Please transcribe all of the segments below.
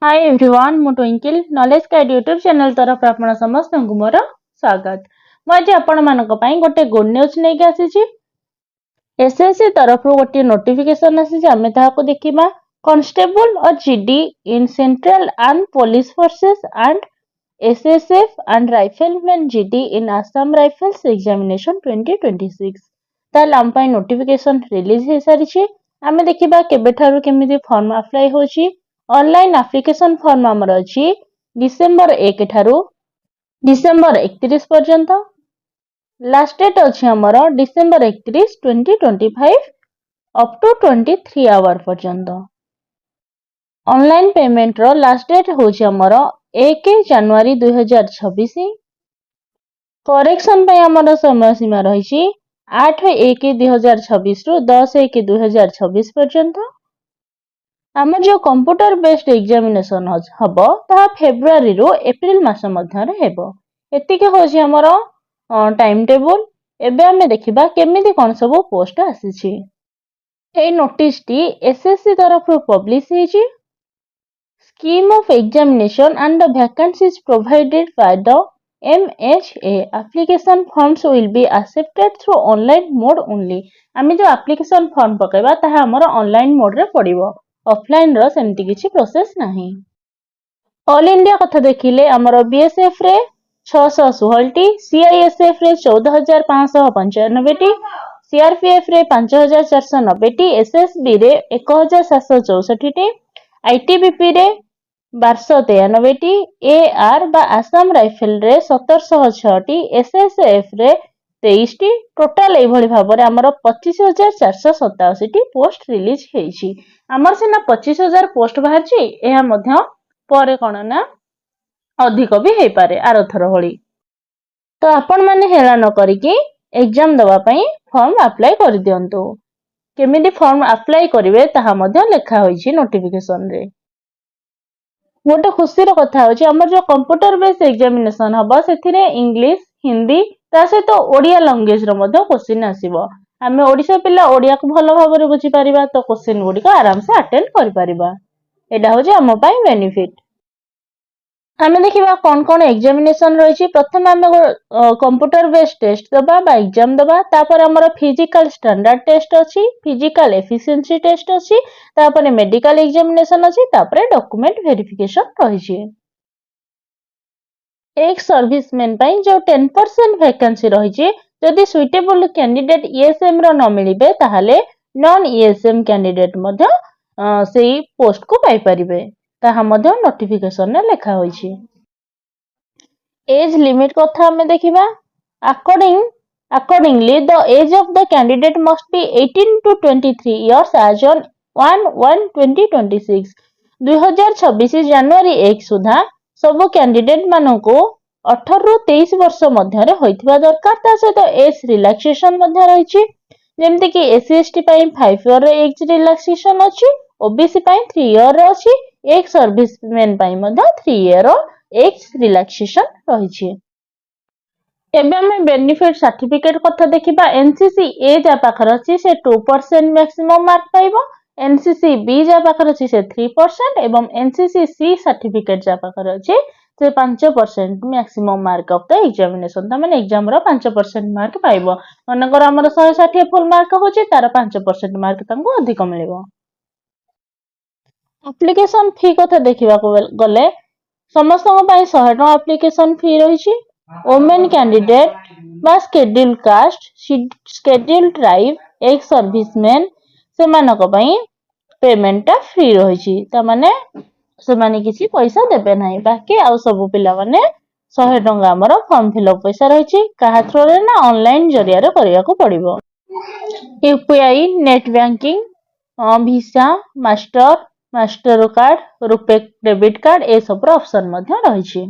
Hi everyone मु twinkle knowledge guide YouTube channel तरफ आपण समस्त मोर स्वागत। मुझे आपण मानक पई गोटे गुड न्यूज नहीं आसी एसएससी तरफ गोटे नोटिफिकेशन आसी आमे ताहाको देखिबा कांस्टेबल और GD in central arm police forces and SSF and rifleman GD in Assam rifles examination 2026 ताल आम पई नोटिफिकेशन रिलीज हे सारी आमे देखिबा केबेठारु केमिति फॉर्म अप्लाई होची। ऑनलाइन एप्लिकेशन फॉर्म आमर अच्छी डिसेंबर 1 ठारू डिसेंबर 31 पर्यंत। लास्ट डेट अच्छी आमर डिसेंबर 31 2025 अप टू 23 आवर पर्यंत। ऑनलाइन पेमेंट रो लास्ट डेट होची आमर 1 जनवरी 2026। करेक्शन पे आमर समय सीमा रही 8/1/2026 रु 10/1/2026 पर्यंत। आम जो कंप्यूटर बेस्ड एग्जामिनेशन हम ता फेब्रुआरी रु एप्रिल मास मध्य हेबो। एतिके होची हमर टाइम टेबल। एबे हमें देखिबा केमिति कोन सब पोस्ट आसीछि। ए नोटिस टी एसएससी तरफ पब्लिश हेछि। Scheme of examination and the vacancies provided by the MHA application forms will be accepted through online mode only। आमे जो एप्लिकेशन फॉर्म पकेबा ताहा हमर ऑनलाइन मोड रे पड़िबो। ऑफलाइन रो सेमती किछि प्रोसेस नाही। ऑल इंडिया कथा देखिले हमर बीएसएफ रे 616 टी, सीआईएसएफ रे 14595 टी, सीआरपीएफ रे 5490 टी, एसएसबी रे 1764 टी, आईटीबीपी रे 1293 टी, एआर बा आसाम राइफल रे 1706 टी, एसएसएफ रे 23 टी। टोटाल ए भली भाबरे हमर 25487 टी पोस्ट रिलीज हेछि। हमर सिना 25000 पोस्ट बाहरछि एहा मध्य परे कोन ना अधिक भी हे पारे आरथर भली। तो आपण माने हेला न करिकि एग्जाम दवा पई फॉर्म अप्लाई कर दियंतु। केमिति फॉर्म अप्लाई करिवे ताहा मध्य लेखा होइछि नोटिफिकेशन रे। गोटे खुशी कथा होची हमर जो कंप्यूटर बेस्ड एग्जामिनेशन हबो सेथिरे इंग्लिश हिंदी ता सहित ओडिया लैंग्वेज रो मध्य क्वेश्चन आसीबो। आमे ओडिसा पिला ओडिया को भलो भाबरे बुझी परिबा तो क्वेश्चन गुडी को आराम से अटेंड करि परिबा। एडा होची हम पई बेनिफिट। आमे देखिबा कोन कोन एग्जामिनेशन रहिछि। प्रथम आमे कंप्यूटर बेस्ड टेस्ट दबा बा एग्जाम दबा। तापर हमर फिजिकल स्टैंडर्ड टेस्ट अछि, फिजिकल एफिशिएंसी टेस्ट अछि, तापर मेडिकल एग्जामिनेशन अछि, तापर डॉक्यूमेंट वेरिफिकेशन रहिछि। एक सर्विसमैन पई जो 10% वैकेंसी रहिछि जदि सुइटेबल कैंडिडेट ईएसएम रो न मिलिबे ताहाले नॉन ईएसएम कैंडिडेट मध्य सेही पोस्ट को पाई परिबे। ताहा मध्य नोटिफिकेशन ने लेखा होइछि। एज लिमिट कथा हमें देखिबा। Accordingly, the age of the candidate must be 18 to 23 years as on 1/1/2026। 2026 जनवरी 1 सुधा सब कैंडिडेट मानको 18 रु 23 वर्ष मध्य होइथिबा दरकार। ता सहित एज रिलैक्सेशन मध्य रहिछि जेमति कि एससी एसटी पई 5 इयर एज रिलैक्सेशन अछि, ओबीसी पई 3 इयर अछि, एक सर्विसमैन पई मध्य 3 इयर एज रिलैक्सेशन रहिछि। एबे हमें बेनिफिट सर्टिफिकेट कथा देखिबा। एनसीसी ए जा पाखर अछि से 2% मैक्सिमम मार्क पाइबो, एनसीसी बी जा पाखर अछि से 3% एवं एनसीसी सी सर्टिफिकेट जा पाखर अछि से 5% maximum mark of the examination. त माने एग्जाम रो 5% मार्क पाइबो। मनकर हमर 160 फुल मार्क होछि तार 5% मार्क तंको अधिक मिलिबो। एप्लिकेशन फी कथा देखिबा को गले समस्त पई 100 टका एप्लिकेशन फी रहिछि। वुमेन कैंडिडेट बा शेड्यूल कास्ट, शेड्यूल ट्राइब, एक सर्विसमैन से मानक पई पेमेंट ता फ्री रहिछि। त माने से माने किछि पैसा देबे नाही। बाकी आ सब पिला माने 100 टका हमर फॉर्म फिलअप पैसा रहिछि। काहा थ्रो रे ना ऑनलाइन जरिया रे करिया को पड़िबो। UPI, net banking, Visa, master card, RuPay debit card ए सब ऑप्शन मध्य रहिछि।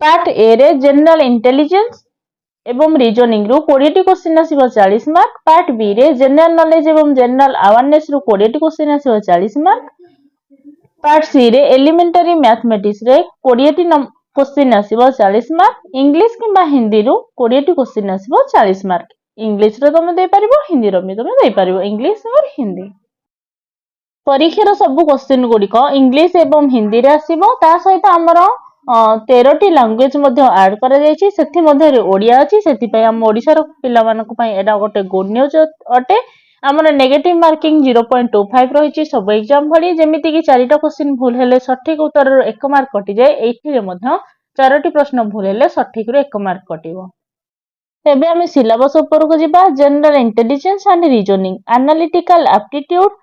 पार्ट ए रे जनरल इंटेलिजेंस एवं रीजनिंग रु 20 टी क्वेश्चन आसीबो 40 मार्क। पार्ट बी रे जनरल नॉलेज एवं जनरल अवेयरनेस रु 20 टी क्वेश्चन आसीबो 40 मार्क। पार्ट सी रे एलिमेंटरी मैथमेटिक्स रे 20 टी क्वेश्चन आसीबो 40 मार्क। इंग्लिश किबा हिंदी रु 20 टी क्वेश्चन आसीबो 40 मार्क। इंग्लिश रो तुम दे परिबो, हिंदी रो भी तुम दे परिबो, इंग्लिश और हिंदी। परीक्षार सब क्वेश्चन गुड़िक इंग्लिश एवं हिंदी रे आसीबो ता सहित हमर 13टी लैंग्वेज ऐड करा जायछि सेथि मध्ये ओडिया अछि सेथि पय हम ओडिसा रो पिला मानक पय एडा गोटे गुड न्यूज अटे हमर नेगेटिव मार्किंग 0.25 रहिछि सब एग्जाम भली जेमिति कि 4टा क्वेश्चन भूल हेले सठिक उत्तर रो 1 मार्क कटि जाय एथि रे मध्ये 4टी प्रश्न भूल हेले सठिक रो 1 मार्क कटिबो एबे हम सिलेबस ऊपर को जिबा general intelligence and reasoning analytical aptitude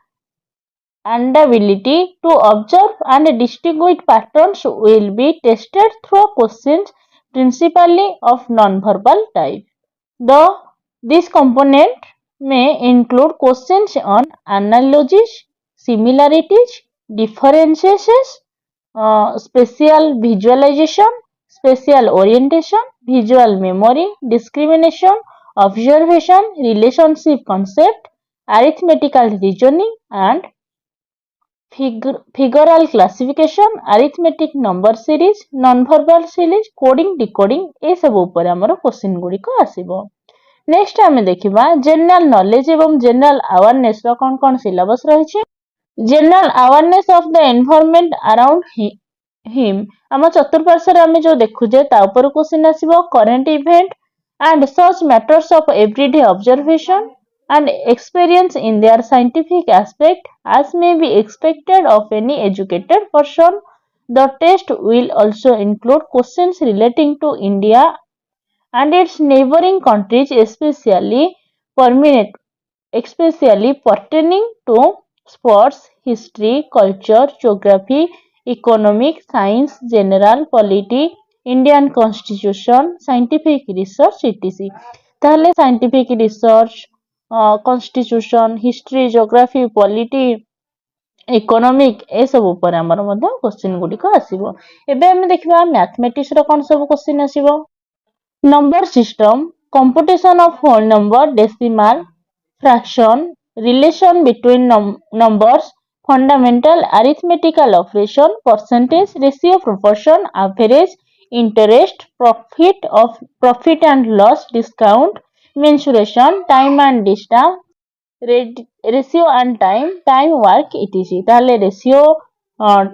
and ability to observe and distinguish patterns will be tested through questions principally of non-verbal type. This component may include questions on analogies, similarities, differences, spatial visualization, spatial orientation, visual memory, discrimination, observation, relationship concept, arithmetical reasoning, and figural classification, arithmetic number series, non-verbal series, coding, decoding ए सब ऊपर हमर question गुडी को आसीबो next हमें देखिबा general knowledge एवं general awareness रो कोन syllabus रही छै general awareness of the environment around him हम चतुर्पार्श्व रे हम जो देखु जे ता ऊपर क्वेश्चन आसीबो current event and such matters of everyday observation and experience in their scientific aspect as may be expected of any educated person. The test will also include questions relating to India and its neighboring countries, especially pertaining to sports, history, culture, geography, economics, science, general, polity, Indian constitution, scientific research, etc. ताहले scientific research constitution history geography polity economic ए सब ऊपर हमर मध्ये question गुडी को आसीबो एबे हम देखिबा मैथमेटिक्स रो कोन सब क्वेश्चन आसीबो number system computation of whole number decimal fraction relation between numbers fundamental arithmetical operation percentage ratio proportion average interest profit and loss discount mensuration, time and distance, ratio and time work etc. ताले ratio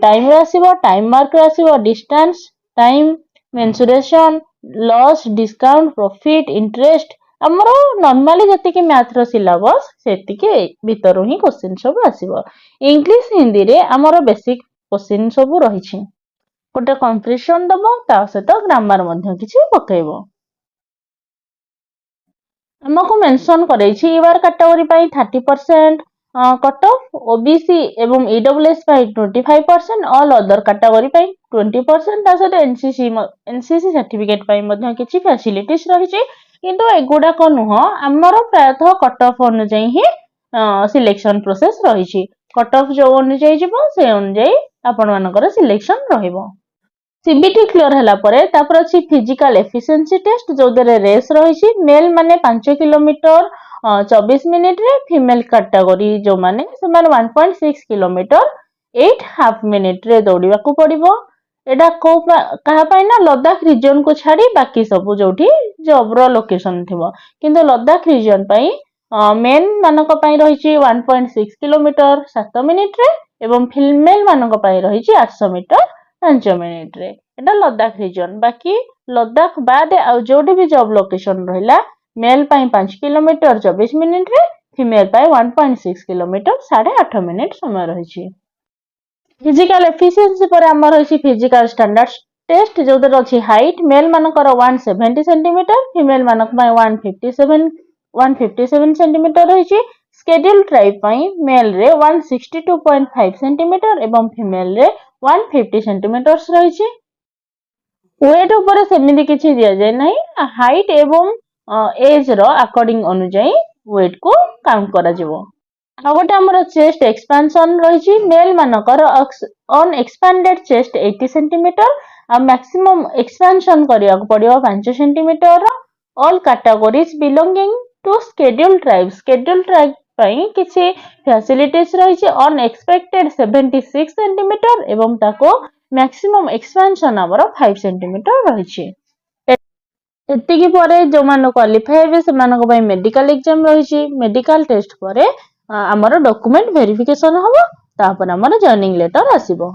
time रे आसीबो time mark रे आसीबो distance time mensuration loss discount profit interest हमरो normally जति कि math रो syllabus सेति के भीतर ही question सब आसीबो इंग्लिश हिंदी रे हमरो बेसिक क्वेश्चन सब रही छि गोटे कंप्रेशन दबो ता सहित ग्रामर मध्ये किछि पकेइबो हमको मेंशन करे छी ईआर कैटेगरी पाई 30% कट ऑफ ओबीसी एवं ईडब्ल्यूएस पाई 25% ऑल अदर कैटेगरी पाई 20% ता सहित एनसीसी सर्टिफिकेट पाई मध्ये किछि फैसिलिटीज रही छी किंतु एगुडा को नुह हमरो प्रायतः कट ऑफ अनुଯାयी ही सिलेक्शन प्रोसेस रही छी कट ऑफ जो अनुଯାयी जिवो से अनुଯାयी आपण मानकर सिलेक्शन रहिबो सीबीटी क्लियर हला परे तापर अछि फिजिकल एफिशिएंसी टेस्ट जो दरे रेस रही छी मेल माने 5 किलोमीटर 24 मिनिट रे फीमेल कैटेगरी जो माने समान 1.6 किलोमीटर 8 हाफ मिनिट रे दौड़िबा को पड़िबो एडा को कहा पाई ना लद्दाख रीजन को छाड़ी बाकी सब जोठी जॉब रो लोकेशन थिबो किंतु लद्दाख रीजन पाई मेन मानक पाई रही छी 1.6 किलोमीटर 7 मिनिट रे एवं फीमेल मानक पाई रही छी 800 मीटर 5 मिनिट रे एटा लद्दाख रीजन बाकी लद्दाख बाद आ जोठी भी जॉब लोकेशन रहिला मेल पाई 5 किलोमीटर 24 मिनिट रे फीमेल पाई 1.6 किलोमीटर 8.5 मिनिट समय रही छी फिजिकल एफिशिएंसी पर हमर रही छी फिजिकल स्टैंडर्ड टेस्ट जो दर अछि हाइट मेल मानकर 170 सेंटीमीटर फीमेल मानक पाई 157 सेंटीमीटर रही छी स्केड्यूल ट्राइब पाई मेल रे 162.5 सेंटीमीटर एवं फीमेल रे 150 सेंटीमीटर रही छी वेट ऊपर सेमिति किछि दिया जाय नै हाइट एवं एज रो अकॉर्डिंग अनुଯାयी वेट को काउंट करा जिवो आ गोटे हमर चेस्ट एक्सपेंशन रही छी मेल मानकर ऑन एक्सपेंडेड चेस्ट 80 सेंटीमीटर आ मैक्सिमम एक्सपेंशन करिया को पड़ियो 5 centimetre all categories belonging to schedule tribe पाई किछि फैसिलिटीज रही छी ऑन एक्सपेक्टेड 76 सेंटीमीटर एवं ताको मैक्सिमम एक्सपेंशन हमर 5 सेंटीमीटर रही छी एतिकी परे जो मान क्वालिफाई हेबे से मानक पई मेडिकल एग्जाम रही छी मेडिकल टेस्ट परे ଆମର ଡକୁମେଣ୍ଟ ଭେରିଫିକେସନ ହବ, ତାପରେ ଆମର ଜଏନିଂ ଲେଟର ଆସିବ।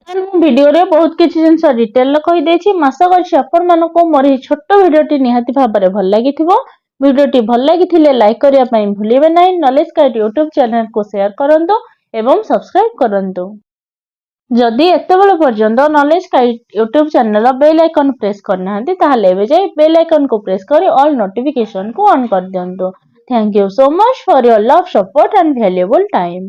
ମୁଁ ଭିଡିଓରେ ବହୁତ କିଛି ଜିନିଷ ଡିଟେଲରେ କହିଦେଇଛି। ମୁଁ ଆଶା କରୁଛି ଆପଣମାନଙ୍କୁ ମୋର ଏହି ଛୋଟ ଭିଡିଓଟି ନିହାତି ଭାବରେ ଭଲ ଲାଗିଥିବ। ଭିଡିଓଟି ଭଲ ଲାଗିଥିଲେ ଲାଇକ୍ କରିବା ପାଇଁ ଭୁଲିବେ ନାହିଁ। ନଲେଜ ଗାଇଡ୍ ୟୁଟ୍ୟୁବ ଚ୍ୟାନେଲକୁ ସେୟାର କରନ୍ତୁ ଏବଂ ସବସ୍କ୍ରାଇବ କରନ୍ତୁ। ଯଦି ଏତେବେଳ ପର୍ଯ୍ୟନ୍ତ ନଲେଜ ଗାଇଡ୍ ୟୁଟ୍ୟୁବ ଚ୍ୟାନେଲର ବେଲ୍ ଆଇକନ୍ ପ୍ରେସ୍ କରିନାହାନ୍ତି, ତାହେଲେ ଏବେ ଯାଇ ବେଲ୍ ଆଇକନକୁ ପ୍ରେସ୍ କରି ଅଲ୍ ନୋଟିଫିକେସନକୁ ଅନ୍ କରିଦିଅନ୍ତୁ। Thank you so much for your love, support and valuable time.